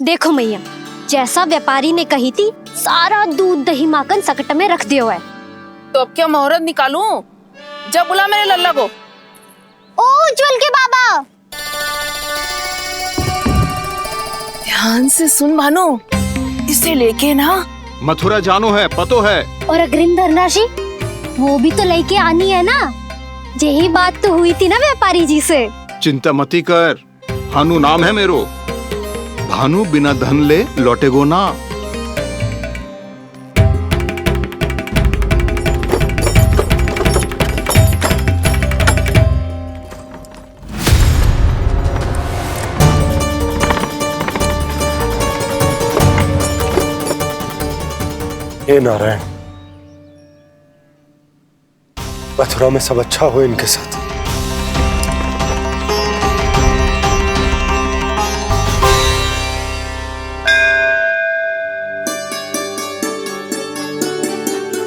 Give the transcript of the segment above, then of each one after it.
देखो मैया, जैसा व्यापारी ने कही थी सारा दूध दही माखन सकट में रख दियो है। तो अब क्या मुहूर्त निकालूं? जब बुला मेरे लल्ला को। ओ उज्जवल के बाबा, ध्यान से सुन भानु, इसे लेके ना मथुरा जानो है, पतो है। और अग्रिम धनराशि वो भी तो लेके आनी है ना। यही बात तो हुई थी ना व्यापारी जी से। चिंता मती कर, भानु नाम है मेरो। भानु बिना धन ले लौटेगो ना। हे नारायण, मथुरा में सब अच्छा हो इनके साथ।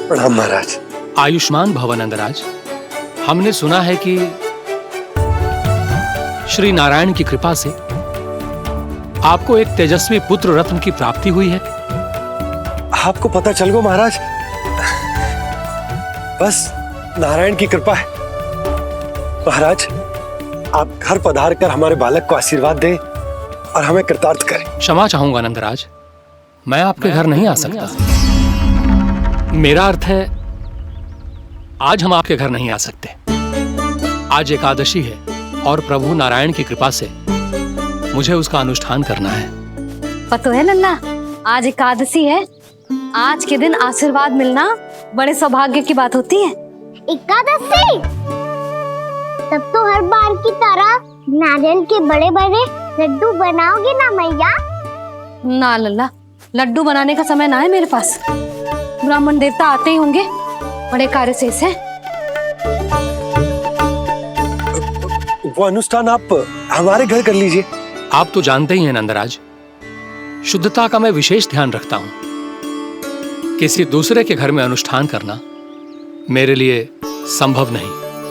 प्रणाम महाराज। आयुष्मान भव नंदराज। हमने सुना है कि श्री नारायण की कृपा से आपको एक तेजस्वी पुत्र रत्न की प्राप्ति हुई है। आपको पता चल गो महाराज, बस नारायण की कृपा है। महाराज, आप घर पधार कर हमारे बालक को आशीर्वाद दें और हमें कृतार्थ करें। क्षमा चाहूंगा नंदराज, मैं आपके घर नहीं आ सकता। मेरा अर्थ है, आज हम आपके घर नहीं आ सकते। आज एकादशी है और प्रभु नारायण की कृपा से मुझे उसका अनुष्ठान करना है। पतो है लल्ला, आज एकादशी है। आज के दिन आशीर्वाद मिलना बड़े सौभाग्य की बात होती है। एकादशी? तब तो हर बार की तरह नारियल के बड़े बड़े लड्डू बनाओगे ना मैया? ना लल्ला, लड्डू बनाने का समय ना है मेरे पास। ब्राह्मण देवता आते ही होंगे, बड़े कार्य शेष है। वो अनुष्ठान आप हमारे घर कर लीजिए। आप तो जानते ही हैं नंदराज, शुद्धता का मैं विशेष ध्यान रखता हूं। किसी दूसरे के घर में अनुष्ठान करना मेरे लिए संभव नहीं।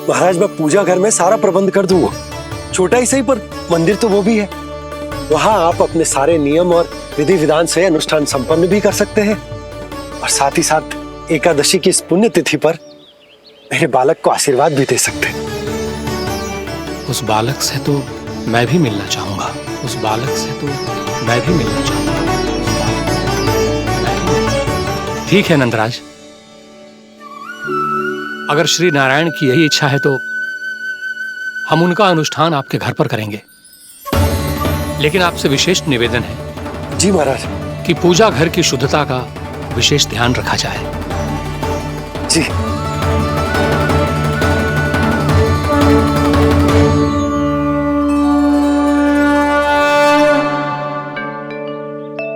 महाराज, मैं पूजा घर में सारा प्रबंध कर दूंगा। छोटा ही सही, पर मंदिर तो वो भी है। वहां आप अपने सारे नियम और विधि विधान से अनुष्ठान संपन्न भी कर सकते हैं और साथ ही साथ एकादशी की इस पुण्य तिथि पर मेरे बालक को आशीर्वाद भी दे सकते हैं। उस बालक से तो मैं भी मिलना चाहूंगा। उस बालक से तो मैं भी मिलना चाहूंगा। ठीक है नंदराज, अगर श्री नारायण की यही इच्छा है तो हम उनका अनुष्ठान आपके घर पर करेंगे। लेकिन आपसे विशेष निवेदन है। जी महाराज। कि पूजा घर की शुद्धता का विशेष ध्यान रखा जाए। जी।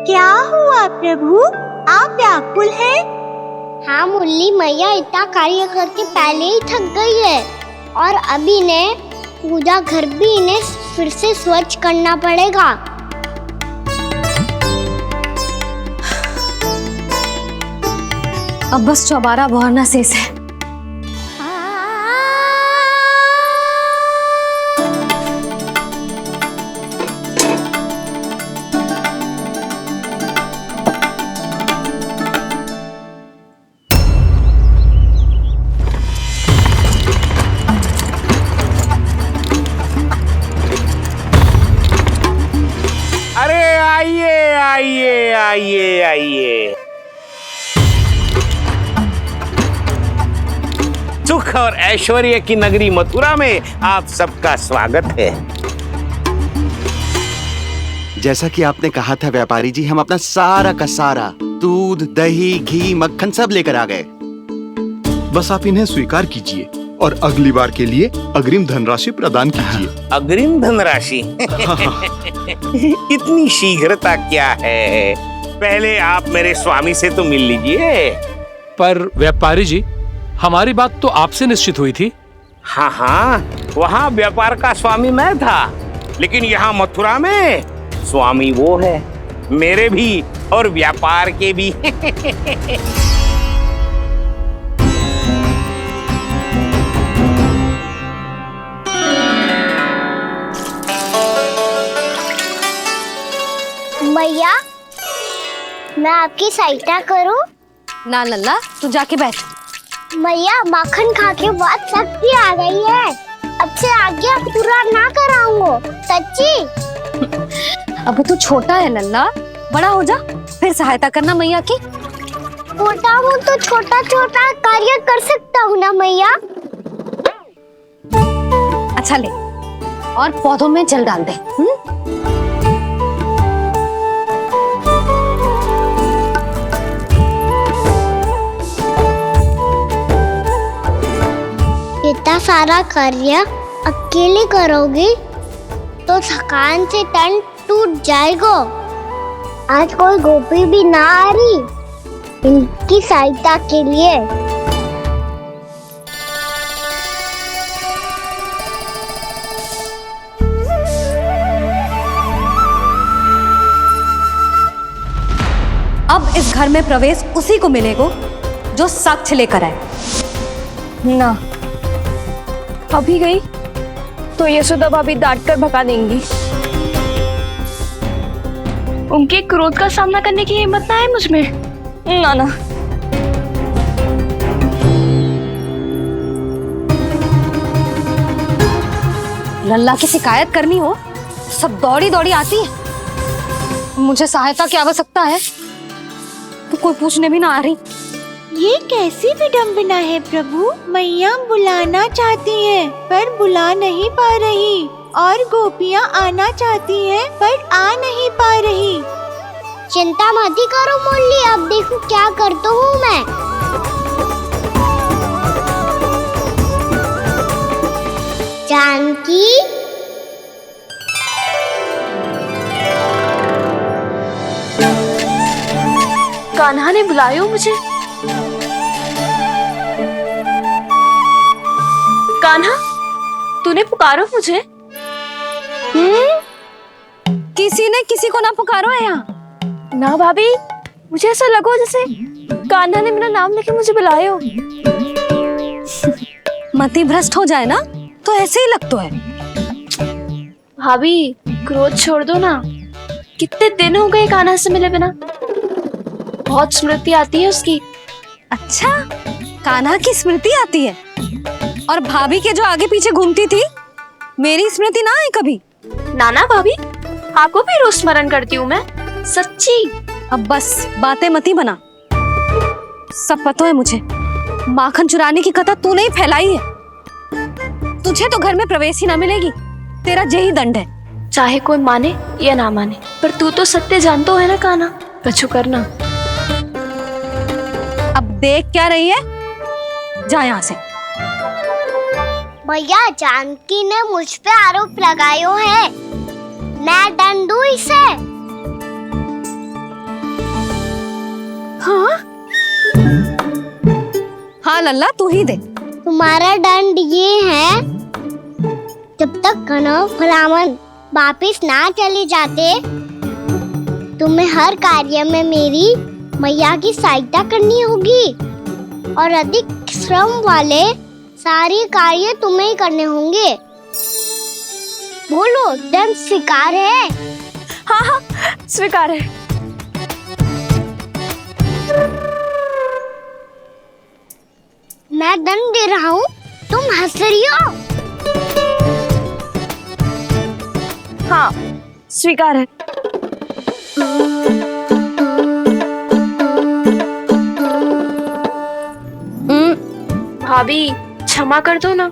क्या हुआ प्रभु, आप व्याकुल हैं? हाँ मुरली मैया इतना कार्य करके पहले ही थक गई है और अभी ने पूजा घर भी इन्हें फिर से स्वच्छ करना पड़ेगा। अब बस चौबारा बहाना शेष है। अरे आइए आइए आइए आइए, सुख और ऐश्वर्य की नगरी मथुरा में आप सबका स्वागत है। जैसा कि आपने कहा था व्यापारी जी, हम अपना सारा का सारा दूध दही घी मक्खन सब लेकर आ गए। बस आप इन्हें स्वीकार कीजिए और अगली बार के लिए अग्रिम धनराशि प्रदान कीजिए। अग्रिम धनराशि? इतनी शीघ्रता क्या है? पहले आप मेरे स्वामी से तो मिल लीजिए। पर व्यापारी जी, हमारी बात तो आपसे निश्चित हुई थी। हाँ हाँ, वहाँ व्यापार का स्वामी मैं था, लेकिन यहाँ मथुरा में स्वामी वो है, मेरे भी और व्यापार के भी। मैया, मैं आपकी सहायता करूं? ना लल्ला, तू जाके बैठ। मैया, माखन खा के बहुत शक्ति आ गई है। अब से आगे पूरा ना कराऊंगा, सच्ची। अब तू छोटा है लल्ला, बड़ा हो जा फिर सहायता करना मैया की। छोटा हूँ तो छोटा छोटा कार्य कर सकता हूँ ना मैया। अच्छा ले, और पौधों में जल डाल दे। इतना सारा कार्य अकेले करोगी तो थकान से तन टूट जाएगा। आज कोई गोपी भी ना आ रही इनकी सहायता के लिए। अब इस घर में प्रवेश उसी को मिलेगा जो साक्ष्य लेकर आए। ना, अभी गई तो यशोदा भाभी डांट कर भगा देंगी। उनके क्रोध का सामना करने की हिम्मत ना है मुझ में। ना ना, लल्ला की शिकायत करनी हो सब दौड़ी दौड़ी आती है। मुझे सहायता की आवश्यकता है तो कोई पूछने भी ना आ रही। ये कैसी विडंबना है प्रभु। मैया बुलाना चाहती हैं पर बुला नहीं पा रही, और गोपियाँ आना चाहती हैं पर आ नहीं पा रही। चिंता मत ही करो मुरली, अब देखो क्या करता हूँ मैं। जानकी, कान्हा ने बुलायो मुझे। कान्हा, तूने पुकारो मुझे। किसी ने किसी को ना पुकारो है यहाँ। ना भाभी, मुझे ऐसा लगो जैसे कान्हा ने मेरा नाम लेके मुझे बुलायो। मति भ्रष्ट हो जाए ना तो ऐसे ही लगता है। भाभी, क्रोध छोड़ दो ना। कितने दिन हो गए कान्हा से मिले बिना। बहुत स्मृति आती है उसकी। अच्छा, कान्हा की स्मृति आती है और भाभी के जो आगे पीछे घूमती थी मेरी स्मृति ना आई कभी। नाना भाभी, आपको भी रोज स्मरण करती हूँ मैं, सच्ची। अब बस बातें मती बना। सब पता है मुझे, माखन चुराने की कथा तूने ही फैलाई है। तुझे तो घर में प्रवेश ही ना मिलेगी, तेरा यही दंड है। चाहे कोई माने या ना माने, पर तू तो सत्य जानतो है ना कान्हा। कछु करना। अब देख क्या रही है, जा यहाँ से। भैया, जानकी ने मुझ पे आरोप लगायो है, मैं दंड दूं इसे। हाँ हाँ लल्ला, तू ही दे। तुम्हारा दंड ये है, जब तक कनव ब्राह्मण वापिस ना चले जाते तुम्हें हर कार्य में मेरी मैया की सहायता करनी होगी, और अधिक श्रम वाले सारे कार्य तुम्हें ही करने होंगे। बोलो, दंड स्वीकार है? हाँ हाँ, स्वीकार है। मैं दंड दे रहा हूँ, तुम हंस रही हो। हाँ, स्वीकार है। भाभी, क्षमा कर दो ना।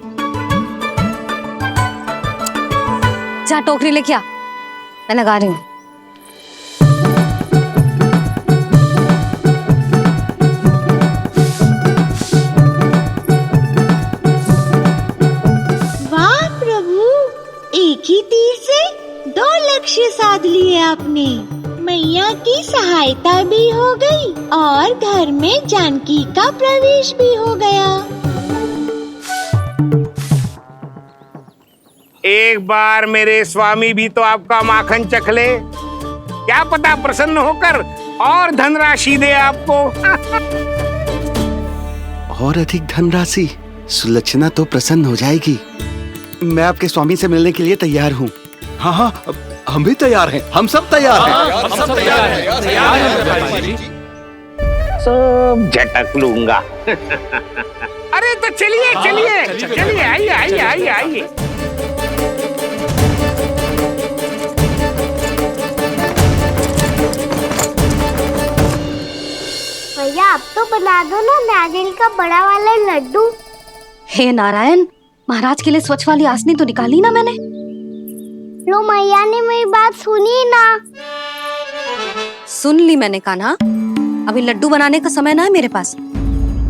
जा टोकरी लेके आ, मैं लगा रही हूँ। वाह प्रभु, एक ही तीर से 2 लक्ष्य साध लिए आपने। मैया की सहायता भी हो गई और घर में जानकी का प्रवेश भी हो गया। एक बार मेरे स्वामी भी तो आपका माखन चख ले, क्या पता प्रसन्न होकर और धनराशि दे आपको। और अधिक धनराशि? सुलक्षणा तो प्रसन्न हो जाएगी। मैं आपके स्वामी से मिलने के लिए तैयार हूँ। हाँ हाँ, हम भी तैयार हैं, हम सब तैयार हैं। हम सब तैयार हैं, तैयार हैं व्यापारी जी। सब झटक लूंगा। अरे तो चलिए चलिए चलिए, आइए आइए आइए आइए। भैया आप तो बना दो ना नारियल का बड़ा वाला लड्डू। हे नारायण, महाराज के लिए स्वच्छ वाली आसनी तो निकाली ना मैंने। लो मैया ने मेरी बात सुनी ना। सुन ली मैंने कान्हा, अभी लड्डू बनाने का समय ना है मेरे पास।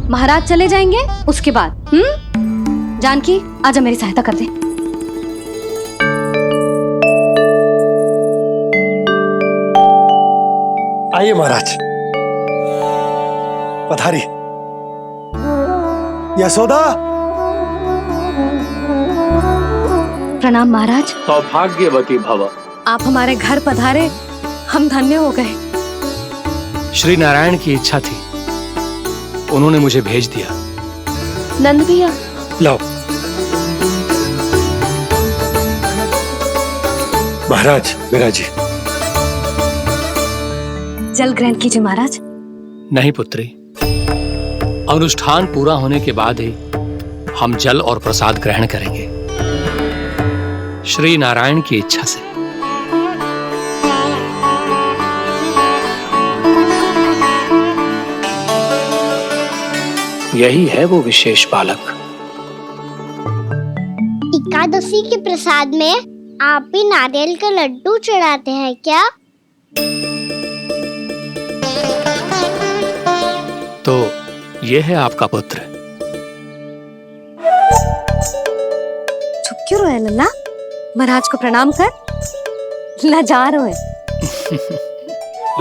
महाराज चले जाएंगे उसके बाद। जानकी आजा मेरी सहायता कर दे। आइए महाराज, पधारी। यशोदा। प्रणाम महाराज। सौभाग्यवती भव। आप हमारे घर पधारे, हम धन्य हो गए। श्री नारायण की इच्छा थी, उन्होंने मुझे भेज दिया। नंद भैया लाओ। महाराज विराजी। जल ग्रहण कीजिए महाराज। नहीं पुत्री, अनुष्ठान पूरा होने के बाद ही हम जल और प्रसाद ग्रहण करेंगे, श्री नारायण की इच्छा से। यही है वो विशेष बालक। एकादशी के प्रसाद में आप भी नारियल का लड्डू चढ़ाते हैं क्या? तो ये है आपका पुत्र। चुप क्यों रोए लल्ला? महाराज को प्रणाम कर। लजा रोए।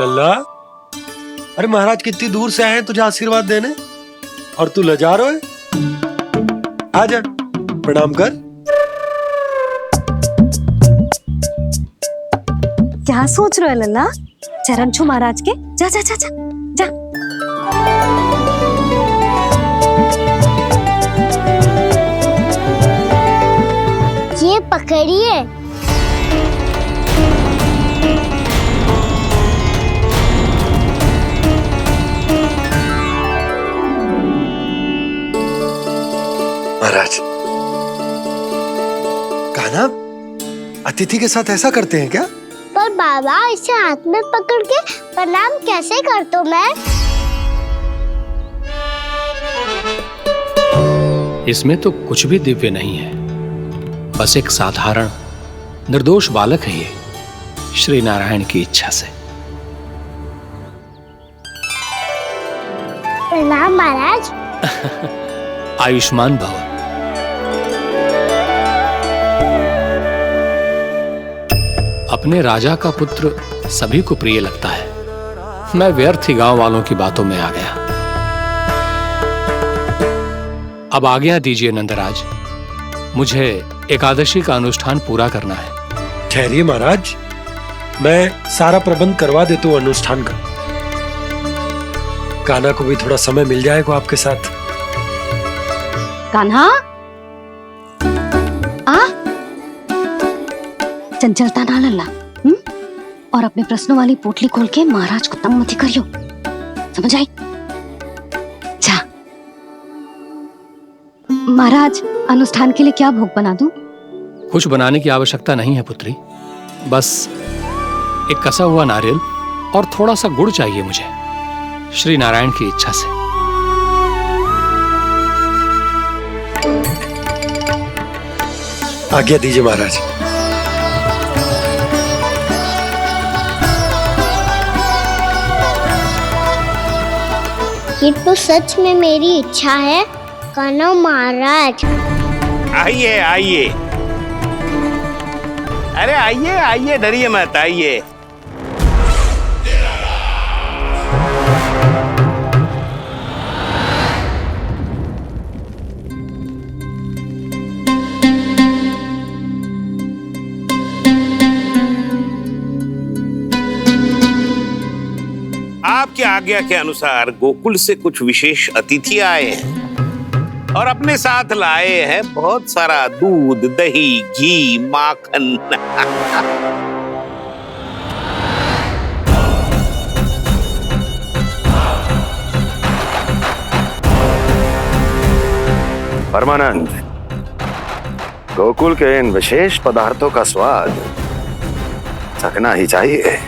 लल्ला, अरे महाराज कितनी दूर से आए हैं तुझे आशीर्वाद देने, और तू लजा रहा है? आजा प्रणाम कर। क्या सोच रहे हो लल्ला? चरण छू महाराज के। जा जा जा जा जा। ये पकड़िए। महाराज, कान्हा अतिथि के साथ ऐसा करते हैं क्या? पर बाबा इसे हाथ में पकड़ के प्रणाम कैसे करता हूँ मैं? इसमें तो कुछ भी दिव्य नहीं है, बस एक साधारण निर्दोष बालक है ये, श्री नारायण की इच्छा से। प्रणाम महाराज। आयुष्मान भव। अपने राजा का पुत्र सभी को प्रिय लगता है। मैं व्यर्थ ही गांव वालों की बातों में आ गया। अब आज्ञा दीजिए नंदराज, मुझे एकादशी का अनुष्ठान पूरा करना है। ठहरिए महाराज, मैं सारा प्रबंध करवा देता हूँ अनुष्ठान का। कान्हा को भी थोड़ा समय मिल जाएगा आपके साथ। कान्हा आ, चंचलता ना लल्ला। और अपने प्रश्नों वाली पोटली खोल के महाराज को तंग मत करियो, समझ आई? जा महाराज, अनुष्ठान के लिए क्या भोग बना दूं? कुछ बनाने की आवश्यकता नहीं है पुत्री, बस एक कसा हुआ नारियल और थोड़ा सा गुड़ चाहिए मुझे, श्री नारायण की इच्छा से। आज्ञा दीजिए महाराज। ये तो सच में मेरी इच्छा है कान्हा महाराज। आइए आइए, अरे आइए आइए, डरिए मत, आइए। आपकी आज्ञा के अनुसार गोकुल से कुछ विशेष अतिथि आए हैं और अपने साथ लाए हैं बहुत सारा दूध, दही, घी, माखन। परमानंद, गोकुल के इन विशेष पदार्थों का स्वाद चखना ही चाहिए।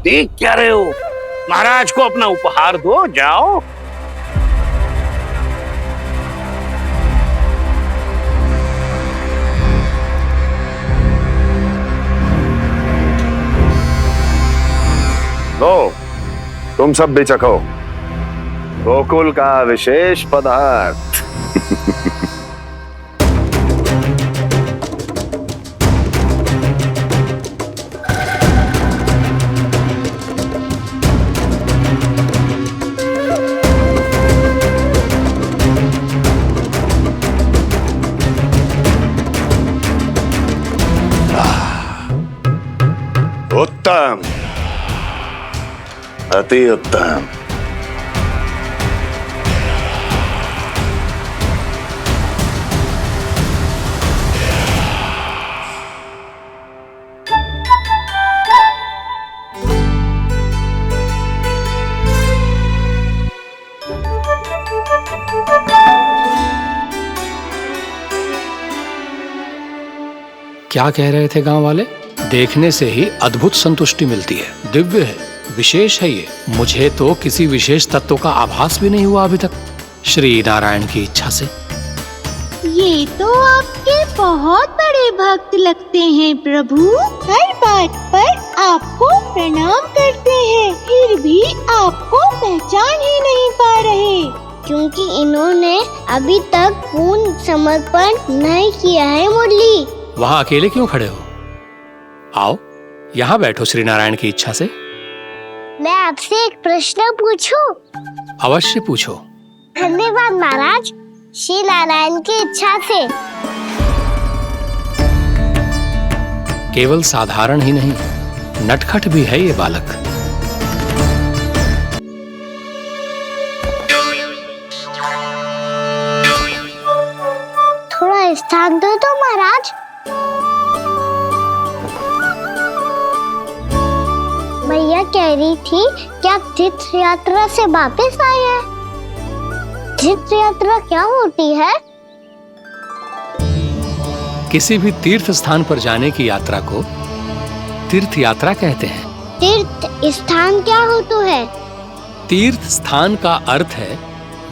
देख क्या रहे हो? महाराज को अपना उपहार दो, जाओ। लो, तुम सब भी चखो गोकुल का विशेष पदार्थ। उत्तम, अति उत्तम। क्या कह रहे थे गांव वाले? देखने से ही अद्भुत संतुष्टि मिलती है, दिव्य है, विशेष है ये। मुझे तो किसी विशेष तत्व का आभास भी नहीं हुआ अभी तक, श्री नारायण की इच्छा से। ये तो आपके बहुत बड़े भक्त लगते हैं प्रभु। हर बात पर आपको प्रणाम करते हैं, फिर भी आपको पहचान ही नहीं पा रहे। क्योंकि इन्होंने अभी तक पूर्ण समर्पण नहीं किया है मुरली। वहाँ अकेले क्यों खड़े हो? आओ यहाँ बैठो श्री नारायण की इच्छा से। मैं आपसे एक प्रश्न पूछूं? अवश्य पूछो। धन्यवाद महाराज, श्री नारायण की इच्छा से। केवल साधारण ही नहीं, नटखट भी है ये बालक। थोड़ा स्थान दो तो महाराज। मैया कह रही थी कि आप तीर्थ यात्रा से वापस आए हैं। तीर्थ यात्रा क्या होती है? किसी भी तीर्थ स्थान पर जाने की यात्रा को तीर्थ यात्रा कहते हैं। तीर्थ स्थान क्या होता है? तीर्थ स्थान का अर्थ है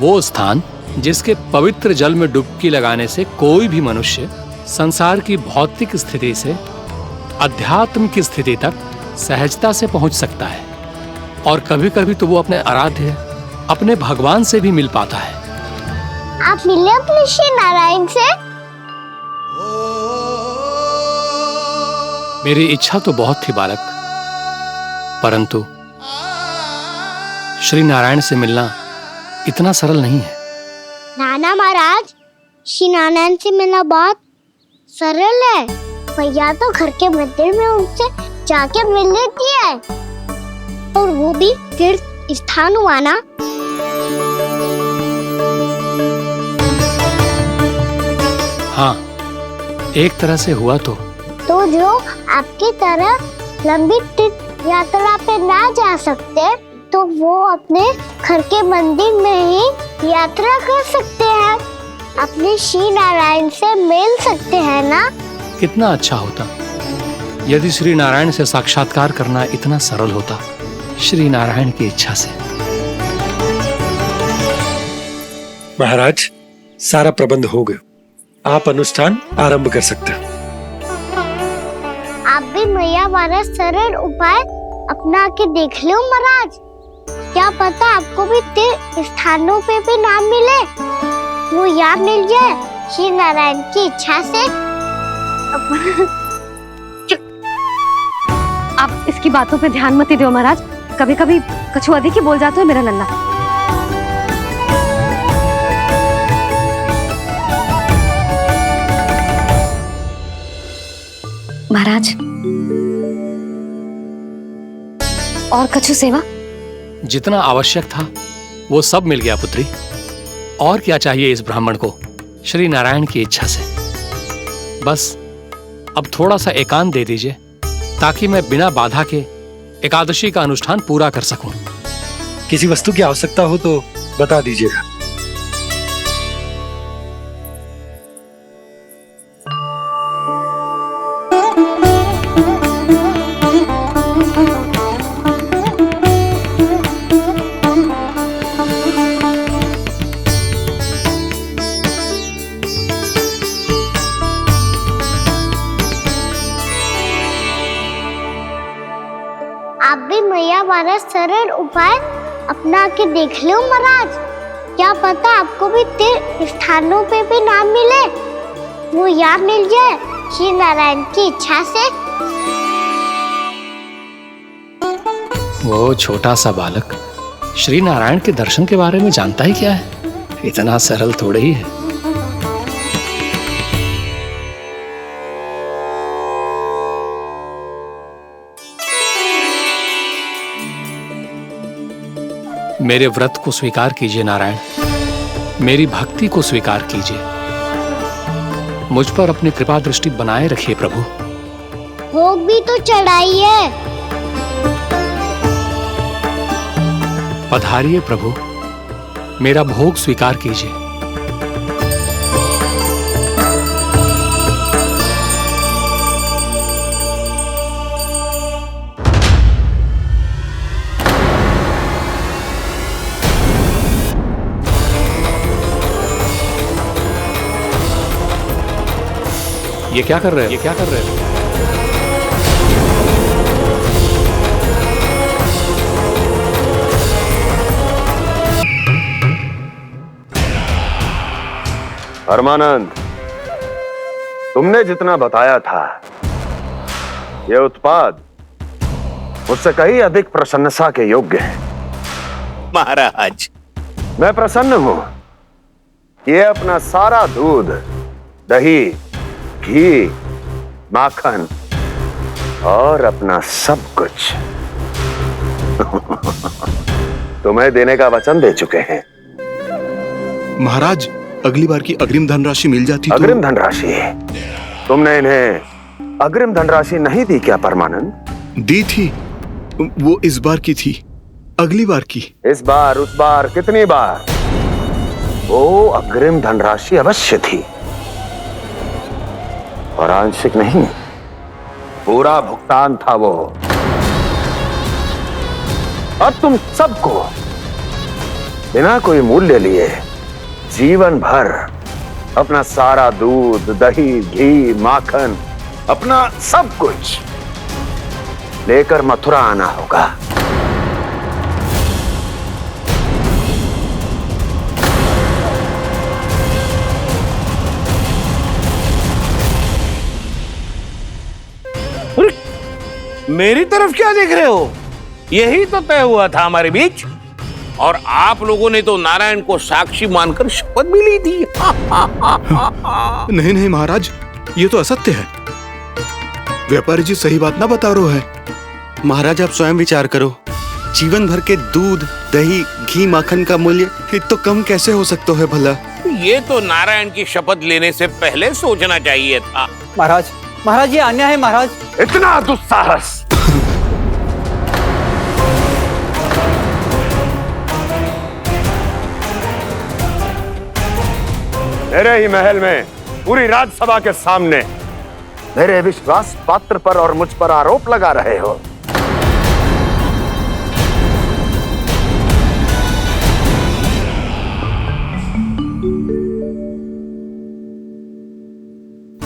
वो स्थान जिसके पवित्र जल में डुबकी लगाने से कोई भी मनुष्य संसार की भौतिक स्थिति से अध्यात्म की स्थिति तक सहजता से पहुंच सकता है, और कभी कभी तो वो अपने आराध्य, अपने भगवान से भी मिल पाता है। आप मिले अपने श्री नारायण से? मेरी इच्छा तो बहुत थी बालक, परंतु श्री नारायण से मिलना इतना सरल नहीं है। नाना महाराज, श्री नारायण से मिलना बहुत सरल है। भैया तो घर के मंदिर में उनसे जाके मिल लेती है, और वो भी तीर्थ स्थान हुआ ना। हाँ, एक तरह से हुआ तो जो आपकी तरह लंबी तीर्थ यात्रा पे ना जा सकते, तो वो अपने घर के मंदिर में ही यात्रा कर सकते हैं, अपने श्री नारायण से मिल सकते हैं ना। कितना अच्छा होता यदि श्री नारायण से साक्षात्कार करना इतना सरल होता, श्री नारायण की इच्छा से। महाराज, सारा प्रबंध हो गया, आप अनुष्ठान आरंभ कर सकते हैं। आप भी मैया वाला सरल उपाय अपना के देख लो महाराज। क्या पता आपको भी तीर्थ स्थानों पे भी नाम मिले, वो यहाँ मिल जाए श्री नारायण की इच्छा से। आप इसकी बातों पे ध्यान मत दो महाराज, कभी कभी कछु अधिक ही बोल जाते हो मेरा नन्ना। महाराज, और कछु सेवा? जितना आवश्यक था वो सब मिल गया पुत्री। और क्या चाहिए इस ब्राह्मण को श्री नारायण की इच्छा से? बस अब थोड़ा सा एकांत दे दीजिए, ताकि मैं बिना बाधा के एकादशी का अनुष्ठान पूरा कर सकूं। किसी वस्तु की आवश्यकता हो तो बता दीजिएगा। मैया हमारा सरल उपाय अपना के देख लो महाराज। क्या पता आपको भी तीर्थ स्थानों पे भी नाम मिले, वो यहाँ मिल जाए श्री नारायण की इच्छा से। वो छोटा सा बालक श्री नारायण के दर्शन के बारे में जानता ही क्या है? इतना सरल थोड़े ही है। मेरे व्रत को स्वीकार कीजिए नारायण, मेरी भक्ति को स्वीकार कीजिए, मुझ पर अपनी कृपा दृष्टि बनाए रखिए प्रभु। भोग भी तो चढ़ाइए। पधारिए प्रभु, मेरा भोग स्वीकार कीजिए। ये क्या कर रहे हो? ये क्या कर रहे हो? परमानंद, तुमने जितना बताया था, यह उत्पाद मुझसे कहीं अधिक प्रशंसा के योग्य है। महाराज, मैं प्रसन्न हूं। ये अपना सारा दूध, दही, घी, माखन और अपना सब कुछ तुम्हें देने का वचन दे चुके हैं। महाराज, अगली बार की अग्रिम धनराशि मिल जाती तो। अग्रिम धनराशि? तुमने इन्हें अग्रिम धनराशि नहीं दी क्या परमानंद? दी थी, वो इस बार की थी, अगली बार की। इस बार, उस बार, कितनी बार? वो अग्रिम धनराशि अवश्य थी और आंशिक नहीं, पूरा भुगतान था वो। अब तुम सबको बिना कोई मूल्य लिए जीवन भर अपना सारा दूध, दही, घी, माखन, अपना सब कुछ लेकर मथुरा आना होगा। मेरी तरफ क्या देख रहे हो? यही तो तय हुआ था हमारे बीच, और आप लोगों ने तो नारायण को साक्षी मानकर शपथ भी ली थी। नहीं नहीं महाराज, ये तो असत्य है। व्यापारी जी सही बात ना बता रहे है। महाराज आप स्वयं विचार करो, जीवन भर के दूध, दही, घी, माखन का मूल्य तो कम कैसे हो सकता है भला? ये तो नारायण की शपथ लेने से पहले सोचना चाहिए था। महाराज, महाराज ये अन्याय है महाराज। इतना दुस्साहस! मेरे ही महल में पूरी राजसभा के सामने मेरे विश्वास पात्र पर और मुझ पर आरोप लगा रहे हो।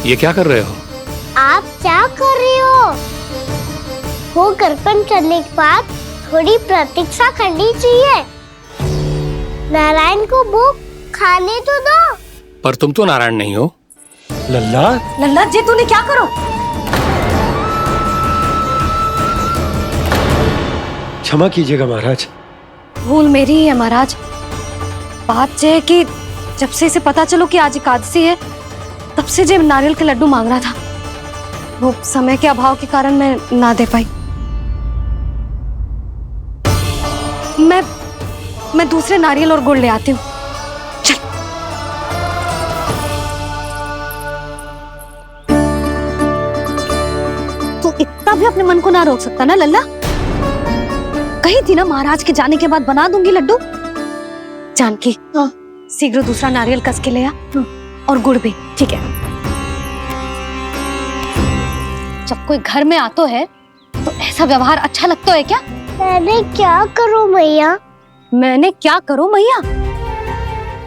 ये क्या कर रहे हो? आप क्या कर रहे हो? वो कर्पण करने के बाद थोड़ी प्रतीक्षा करनी चाहिए। नारायण को भोग खाने तो दो। पर तुम तो नारायण नहीं हो। लल्ला, लल्ला जी तूने क्या करो? क्षमा कीजिएगा महाराज। भूल मेरी ही है महाराज। बात यह है कि जब से इसे पता चलो कि आज एकादशी है, तब से जो नारियल के लड्डू मांग रहा था, वो समय के अभाव के कारण मैं ना दे पाई। मैं दूसरे नारियल और गुड़ ले आती हूँ। चल। तू इतना भी अपने मन को ना रोक सकता ना लल्ला? कही थी ना महाराज के जाने के बाद बना दूंगी लड्डू। जानकी, शीघ्र दूसरा नारियल कस के ले आ, और गुड़ भी। ठीक है। जब कोई घर में आतो है तो ऐसा व्यवहार अच्छा लगता है क्या? मैंने क्या करूं मैया? मैंने क्या करूं मैया?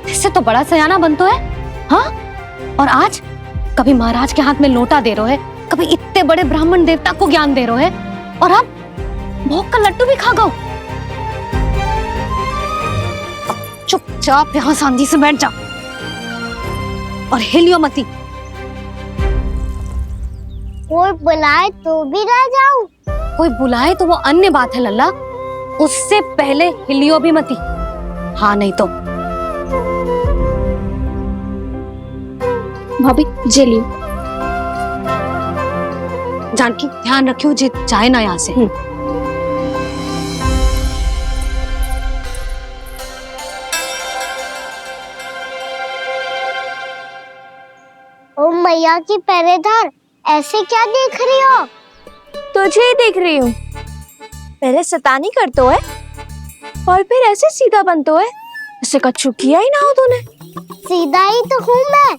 इससे तो बड़ा सयाना बनतो है। हाँ? और आज कभी महाराज के हाथ में लोटा दे रहे है, कभी इतने बड़े ब्राह्मण देवता को ज्ञान दे रहे है, और अब भोग का लड्डू भी खा गो। चुपचाप यहाँ सांधी से बैठ जा और हिलियो मती। कोई बुलाए तो भी ना जाऊं? कोई बुलाए तो वो अन्य बात है लल्ला, उससे पहले हिलियो भी मती। हाँ नहीं तो। भाभी जे लियो। जानकी ध्यान रखियो जे जाए ना यहाँ से। ओ मैया की पहरेदार, ऐसे क्या देख रही हो? तुझे ही देख रही हूँ। पहले शैतानी करतो है और फिर ऐसे सीधा बनतो है, ऐसे कछु किया ही ना हो तूने। सीधा ही तो हूँ मैं।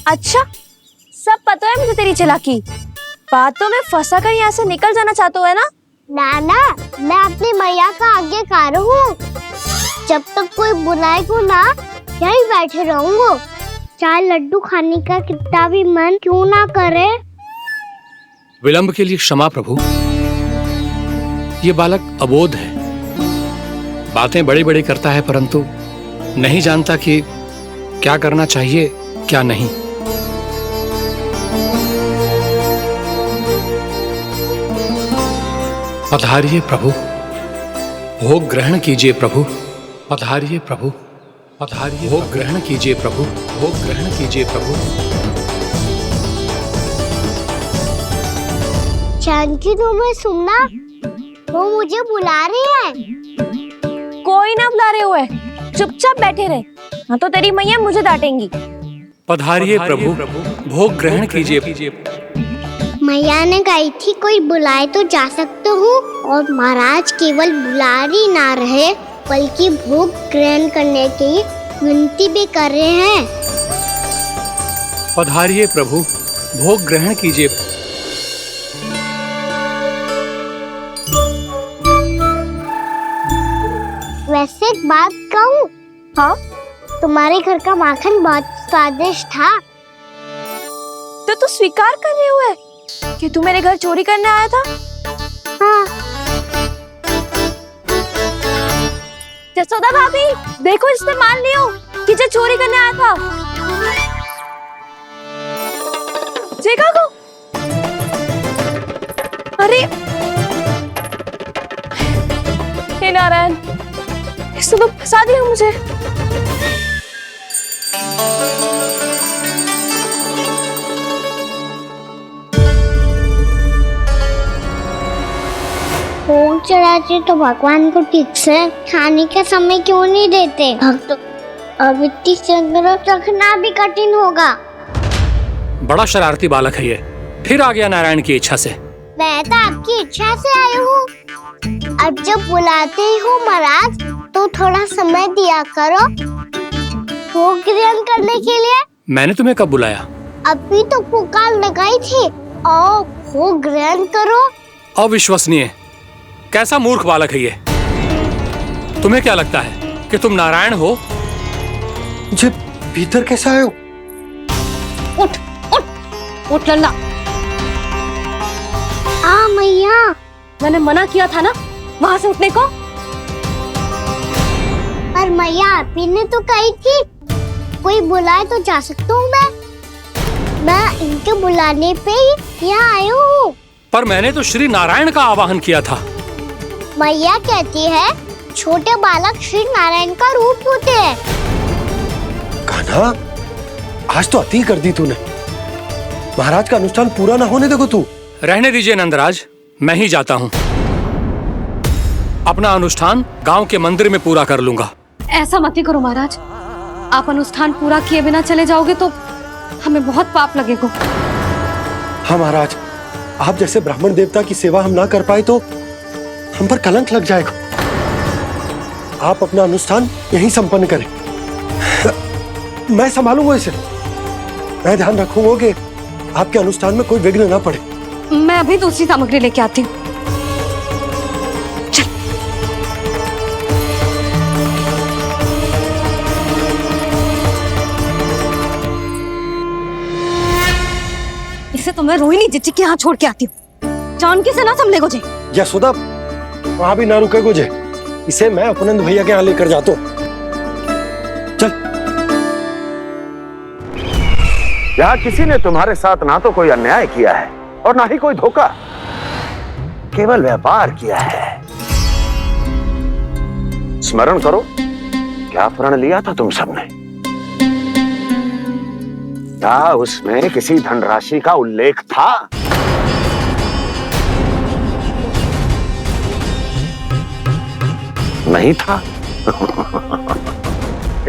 अच्छा, सब पता है मुझे तेरी चालाकी। बातों में फंसा कर यहाँ से निकल जाना चाहते हो है ना? नाना, मैं अपनी मैया का आज्ञाकार हूँ। जब तक कोई बुलाएगा ना, यहीं बैठे रहूंगा। चाहे लड्डू खाने का कितना भी मन क्यों ना करे। विलंब के लिए क्षमा प्रभु। ये बालक अबोध है, बातें बड़ी बड़ी करता है परंतु नहीं जानता कि क्या करना चाहिए क्या नहीं। पधारिए प्रभु, भोग ग्रहण कीजिए प्रभु। पधारिए प्रभु, पधारिए। भोग ग्रहण कीजिए प्रभु, भोग ग्रहण कीजिए प्रभु। जानकी, तुम्हें सुनना, वो मुझे बुला रही है। कोई ना बुला रहे हुए, चुपचाप बैठे रहे, हाँ तो तेरी मैया मुझे डांटेंगी। पधारिए प्रभु, भोग ग्रहण कीजिए। मैया ने कही थी कोई बुलाए तो जा सकते हूँ, और महाराज केवल बुला ही ना रहे बल्कि भोग ग्रहण करने की विनती भी कर रहे हैं। पधारिए प्रभु, भोग ग्रहण कीजिए। वैसे एक बात कहूँ? हाँ? तुम्हारे घर का माखन बहुत स्वादिष्ट था। तो तू स्वीकार कर रहे हुए कि तू मेरे घर चोरी करने आया था? हाँ। जसोदा भाभी, देखो इसने मान लियो कि जो चोरी करने आया था। देखा को? अरे हे नारायण, इसने तो फंसा दिया मुझे। भोग चढ़ाते तो भगवान को ठीक से खाने का समय क्यों नहीं देते? भक्त अब इतनी संग्रह रखना भी कठिन होगा। बड़ा शरारती बालक है ये, फिर आ गया नारायण की इच्छा से। मैं तो आपकी इच्छा से आई हूँ। अब जब बुलाते ही हो महाराज, तो थोड़ा समय दिया करो भोग ग्रहण करने के लिए। मैंने तुम्हें कब बुलाया? अभी तो पुकार लगाई थी, आओ भोग ग्रहण करो। अविश्वसनीय, कैसा मूर्ख बालक है ये। तुम्हें क्या लगता है कि तुम नारायण हो? मुझे भीतर कैसे आए हो? उठ उठ उठ लल्ला। मैया, मैंने मना किया था ना वहां से उठने को। पर मैया, आपी ने तो कही थी कोई बुलाए तो जा सकता हूँ मैं इनके बुलाने पे ही यहाँ आई हूँ। पर मैंने तो श्री नारायण का आवाहन किया था। मैया कहती है छोटे बालक श्री नारायण का रूप होते हैं। कान्हा, आज तो अति कर दी तूने। महाराज का अनुष्ठान पूरा ना होने देखो तू। रहने दीजिए नंदराज, मैं ही जाता हूँ। अपना अनुष्ठान गांव के मंदिर में पूरा कर लूंगा। ऐसा मत ही करो महाराज, आप अनुष्ठान पूरा किए बिना चले जाओगे तो हमें बहुत पाप लगेगा। हाँ महाराज, आप जैसे ब्राह्मण देवता की सेवा हम ना कर पाए तो हम पर कलंक लग जाएगा। आप अपना अनुष्ठान यहीं संपन्न करें, मैं संभालूंगा इसे। मैं ध्यान रखूंगा कि आपके अनुष्ठान में कोई विघ्न ना पड़े। मैं अभी दूसरी सामग्री लेके आती हूँ। इसे तो मैं रोहिणी जीजी के यहाँ छोड़ के आती हूँ। जानकी से ना समझे गुजे। यशोदा वहां भी ना रुके गुजे, इसे मैं अपनंद भैया के यहाँ लेकर जाता हूँ। चल। यहाँ किसी ने तुम्हारे साथ ना तो कोई अन्याय किया है और ना ही कोई धोखा, केवल व्यापार किया है। स्मरण करो, क्या प्रण लिया था तुम सबने? क्या उसमें किसी धनराशि का उल्लेख था? नहीं था।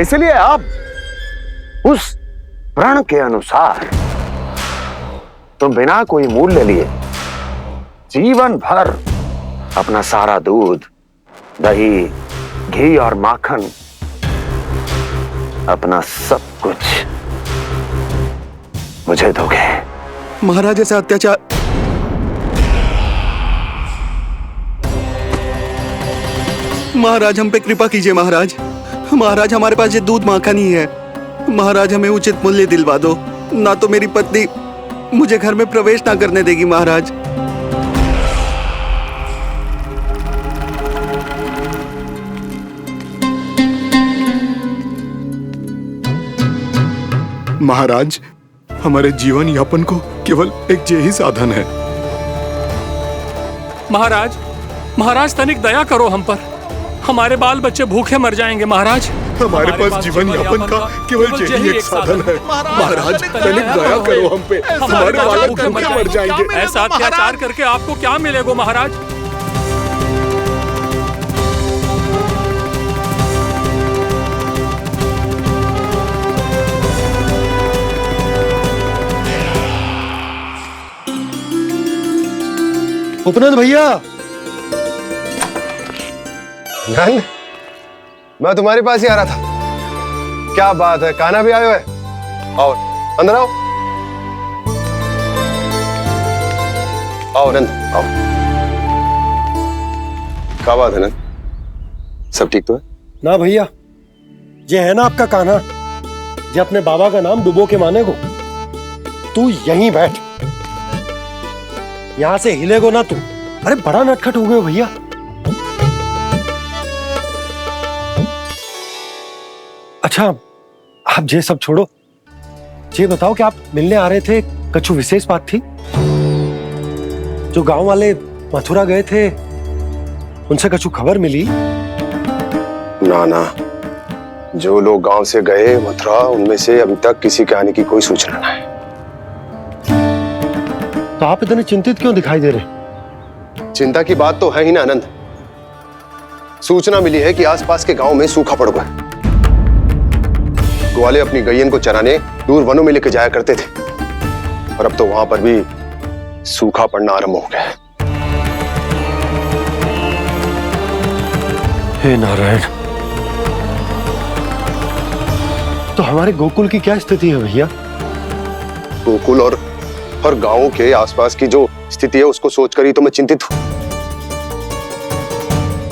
इसलिए अब उस प्रण के अनुसार तुम बिना कोई मूल्य लिए जीवन भर अपना सारा दूध, दही, घी और माखन, अपना सब कुछ मुझे दोगे। महाराज ऐसा अत्याचार। महाराज हम पे कृपा कीजिए महाराज। महाराज हमारे पास ये दूध माखन ही है। महाराज हमें उचित मूल्य दिलवा दो, ना तो मेरी पत्नी मुझे घर में प्रवेश ना करने देगी महाराज। महाराज हमारे जीवन यापन को केवल एक यही साधन है। महाराज, महाराज तनिक दया करो हम पर, हमारे बाल बच्चे भूखे मर जाएंगे महाराज। हमारे पास जीवन यापन का केवल यही एक साधन है। महाराज तनिक दया करो हम पे, हमारे बालक भूखे मर जाएंगे। ऐसा अत्याचार करके आपको क्या मिलेगा महाराज? उपनंद भैया। नंद, मैं तुम्हारे पास ही आ रहा था। क्या बात है, कान्हा भी आयो है? आओ अंदर आओ। आओ नंद आओ। क्या बात है नंद, सब ठीक तो है? ना भैया, ये है ना आपका कान्हा, ये अपने बाबा का नाम डुबो के माने को। तू यहीं बैठ, यहां से हिलेगो ना तू। अरे बड़ा नटखट हो गए हो भैया। अच्छा आप ये सब छोड़ो, ये बताओ कि आप मिलने आ रहे थे, कछु विशेष बात थी? जो गांव वाले मथुरा गए थे उनसे कछु खबर मिली? ना ना, जो लोग गांव से गए मथुरा, उनमें से अभी तक किसी के आने की कोई सूचना नहीं है। तो आप इतने चिंतित क्यों दिखाई दे रहे? चिंता की बात तो है ही ना आनंद। सूचना मिली है कि आसपास के गांव में सूखा पड़ गया। ग्वाले अपनी गैयन को चराने दूर वनों में लेकर जाया करते थे, और अब तो वहां पर भी सूखा पड़ना आरंभ हो गया है। हे नारायण, तो हमारे गोकुल की क्या स्थिति है भैया? गोकुल और गांवों के आसपास की जो स्थिति है उसको सोचकर ही तो मैं चिंतित हूं।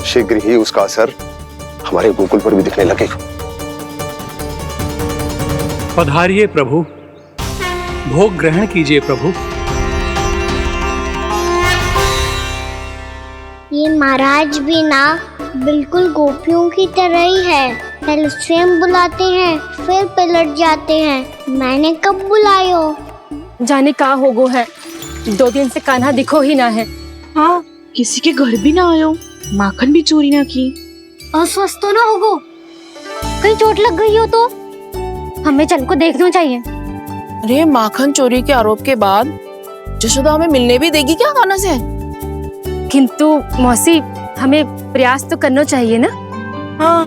शीघ्र ही उसका असर हमारे गोकुल पर भी दिखने लगेगा। पधारिए प्रभु, भोग ग्रहण कीजिए प्रभु। ये महाराज भी ना बिल्कुल गोपियों की तरह ही है। पहले स्वयं बुलाते हैं, फिर पलट जाते हैं। मैंने कब बुलायो? जाने का होगो है, 2 दिन से कान्हा दिखो ही ना है। हाँ, किसी के घर भी ना आयो, माखन भी चोरी ना की। अस्वस्थ तो ना होगो, कहीं चोट लग गई हो तो? हमें चल को देखना चाहिए। अरे माखन चोरी के आरोप के बाद जशोदा हमें मिलने भी देगी क्या कान्हा से? किंतु मौसी, हमें प्रयास तो करना चाहिए ना। हाँ,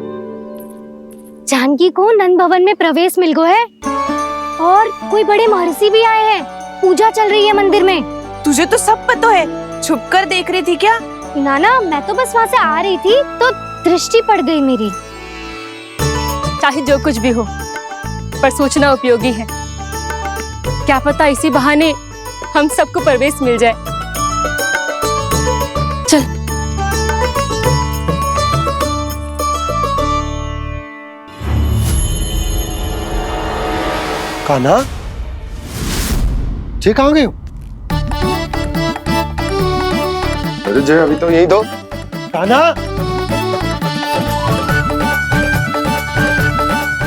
जानकी को नंद भवन में प्रवेश मिल गया है और कोई बड़े महर्षि भी आए हैं। पूजा चल रही है मंदिर में। तुझे तो सब पता है, छुप कर देख रही थी क्या? नाना, मैं तो बस वहाँ से आ रही थी तो दृष्टि पड़ गई मेरी। चाहे जो कुछ भी हो, पर सूचना उपयोगी है। क्या पता इसी बहाने हम सबको प्रवेश मिल जाए। चल। कान्हा, ये कहाँ गए हो? मुझे अभी तो यही दो। कान्हा,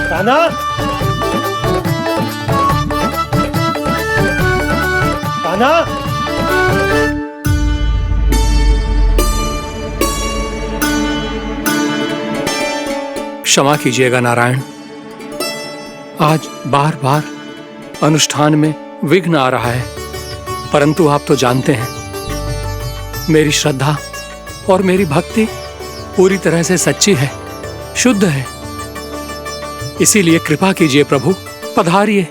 कान्हा, कान्हा। क्षमा कीजिएगा नारायण, आज बार बार अनुष्ठान में विघ्न आ रहा है, परंतु आप तो जानते हैं मेरी श्रद्धा और मेरी भक्ति पूरी तरह से सच्ची है, शुद्ध है। इसीलिए कृपा कीजिए प्रभु, पधारिए।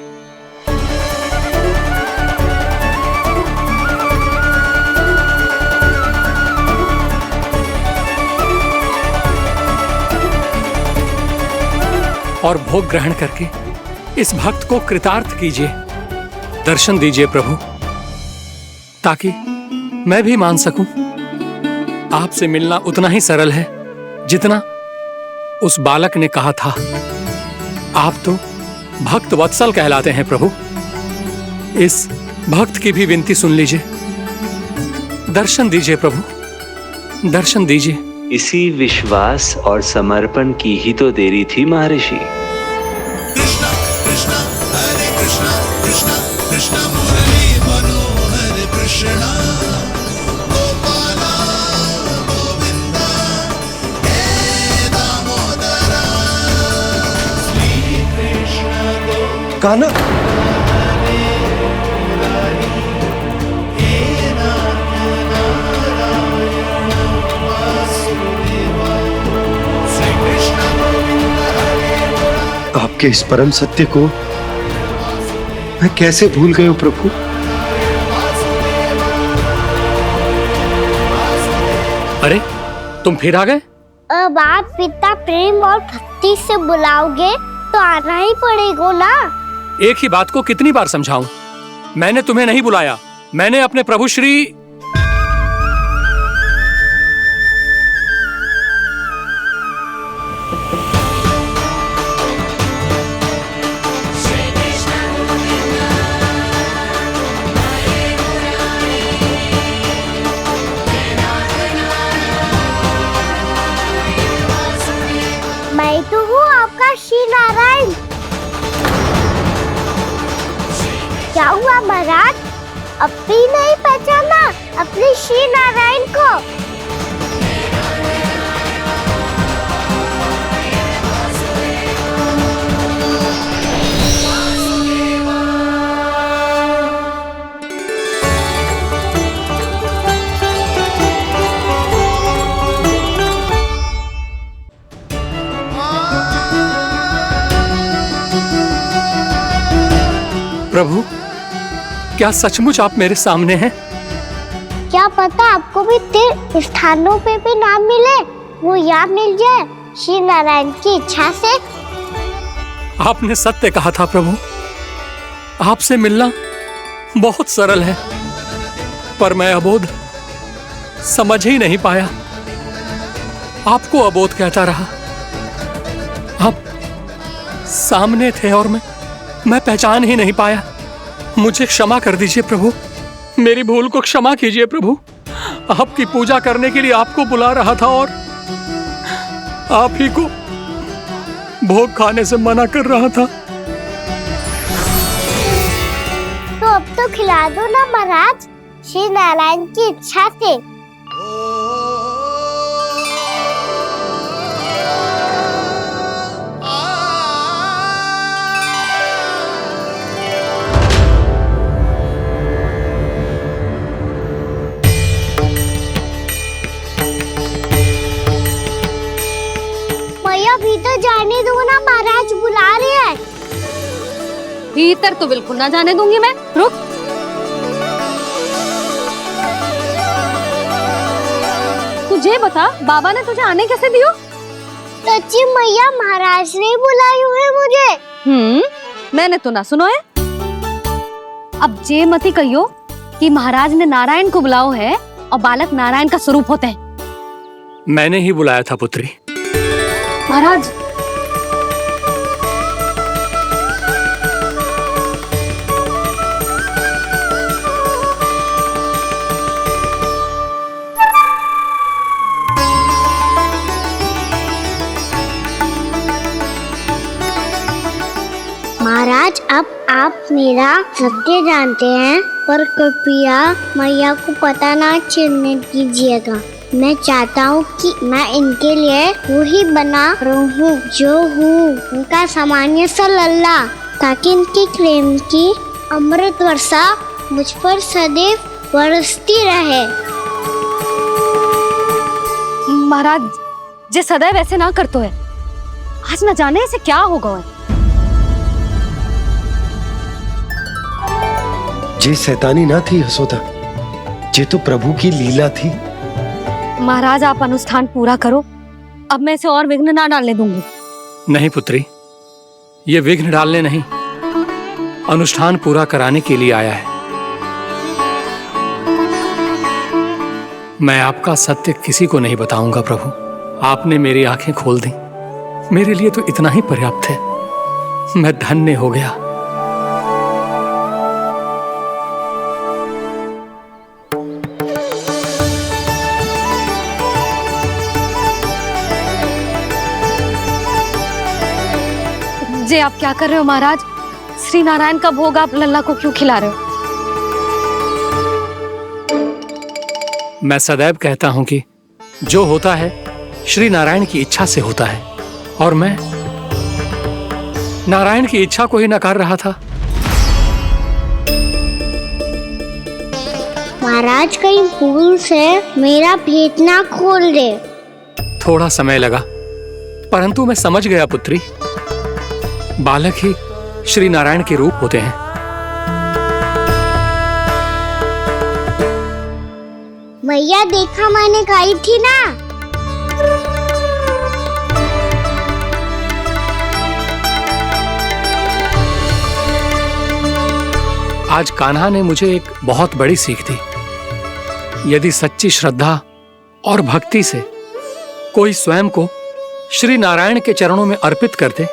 और भोग ग्रहण करके इस भक्त को कृतार्थ कीजिए। दर्शन दीजिए प्रभु, ताकि मैं भी मान सकूं। आपसे मिलना उतना ही सरल है जितना उस बालक ने कहा था। आप तो भक्त वत्सल कहलाते हैं प्रभु। इस भक्त की भी विनती सुन लीजिए। दर्शन दीजिए प्रभु, दर्शन दीजिए। इसी विश्वास और समर्पण की ही तो देरी थी महर्षि। कृष्णा कृष्णा हरे कृष्णा कृष्णा कृष्णा मुरली मनोहर कृष्णा गोपाला गोविंदा हे दामोदरा श्री कृष्ण गोविंदा। कान्हा, आपके इस परम सत्य को मैं कैसे भूल गया प्रभु। अरे तुम फिर आ गए? अब आप पिता प्रेम और भक्ति से बुलाओगे तो आना ही पड़ेगा ना। एक ही बात को कितनी बार समझाऊं? मैंने तुम्हें नहीं बुलाया, मैंने अपने प्रभु श्री मैं तो हूँ आपका श्री नारायण। क्या हुआ महाराज, अब भी नहीं पहचाना अपने श्री नारायण को? प्रभु, क्या सचमुच आप मेरे सामने हैं? क्या पता आपको भी तीर्थ स्थानों पे भी नाम मिले, वो यहाँ मिल जाए श्री नारायण की इच्छा से। आपने सत्य कहा था प्रभु, आपसे मिलना बहुत सरल है, पर मैं अबोध समझ ही नहीं पाया। आपको अबोध कहता रहा। आप सामने थे और मैं पहचान ही नहीं पाया। मुझे क्षमा कर दीजिए प्रभु, मेरी भूल को क्षमा कीजिए प्रभु। आपकी पूजा करने के लिए आपको बुला रहा था और आप ही को भोग खाने से मना कर रहा था। तो अब तो खिला दो ना महाराज, श्री नारायण की इच्छा से। भीतर जाने दो ना, महाराज बुला रहे हैं। भीतर तो बिल्कुल ना जाने दूंगी मैं, रुक। तुझे बता, बाबा ने तुझे आने कैसे दियो? सच्ची मैया, महाराज ने बुलाई हुई मुझे। मैंने तो ना सुनो है। अब जे मती कहियो कि महाराज ने नारायण को बुलाओ है और बालक नारायण का स्वरूप होते हैं। मैंने ही बुलाया था पुत्री। महाराज, आप मेरा सत्य जानते हैं, पर कृपया मैया को पता ना चलने दीजिएगा। मैं चाहता हूँ कि मैं इनके लिए वही बना रहूँ जो हूँ, उनका सामान्य सा लल्ला, ताकि इनके प्रेम की अमृत वर्षा मुझ पर सदैव बरसती रहे। महाराज जे सदैव ऐसे ना करतो है, आज न जाने इसे क्या होगा है। जे शैतानी ना थी यशोदा, जे तो प्रभु की लीला थी। महाराज आप अनुष्ठान पूरा करो, अब मैं इसे और विघ्न ना डालने दूंगी। नहीं पुत्री, ये विघ्न डालने नहीं, अनुष्ठान पूरा कराने के लिए आया है। मैं आपका सत्य किसी को नहीं बताऊंगा प्रभु। आपने मेरी आंखें खोल दी, मेरे लिए तो इतना ही पर्याप्त है। मैं धन्य हो गया। जे आप क्या कर रहे हो महाराज? श्री नारायण का भोग आप लल्ला को क्यों खिला रहे हो? मैं सदैव कहता हूं कि जो होता है श्री नारायण की इच्छा से होता है, और मैं नारायण की इच्छा को ही नकार रहा था। महाराज कहीं भूल से मेरा भेद ना खोल दे। थोड़ा समय लगा, परंतु मैं समझ गया पुत्री। बालक ही श्री नारायण के रूप होते हैं। मैया देखा मैंने कही थी ना। आज कान्हा ने मुझे एक बहुत बड़ी सीख दी। यदि सच्ची श्रद्धा और भक्ति से कोई स्वयं को श्री नारायण के चरणों में अर्पित कर दे,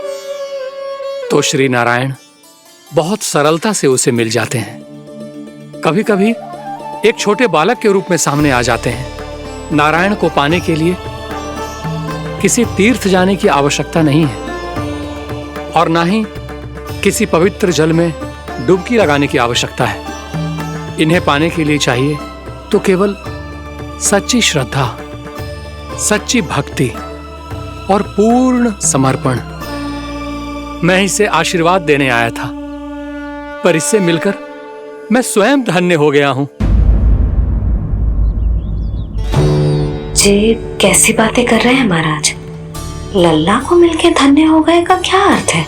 तो श्री नारायण बहुत सरलता से उसे मिल जाते हैं। कभी कभी एक छोटे बालक के रूप में सामने आ जाते हैं। नारायण को पाने के लिए किसी तीर्थ जाने की आवश्यकता नहीं है, और ना ही किसी पवित्र जल में डुबकी लगाने की आवश्यकता है। इन्हें पाने के लिए चाहिए तो केवल सच्ची श्रद्धा, सच्ची भक्ति और पूर्ण समर्पण। मैं इसे आशीर्वाद देने आया था, पर इससे मिलकर मैं स्वयं धन्य हो गया हूं। जे कैसी बातें कर रहे हैं महाराज? लल्ला को मिलके धन्य हो गए का क्या अर्थ है?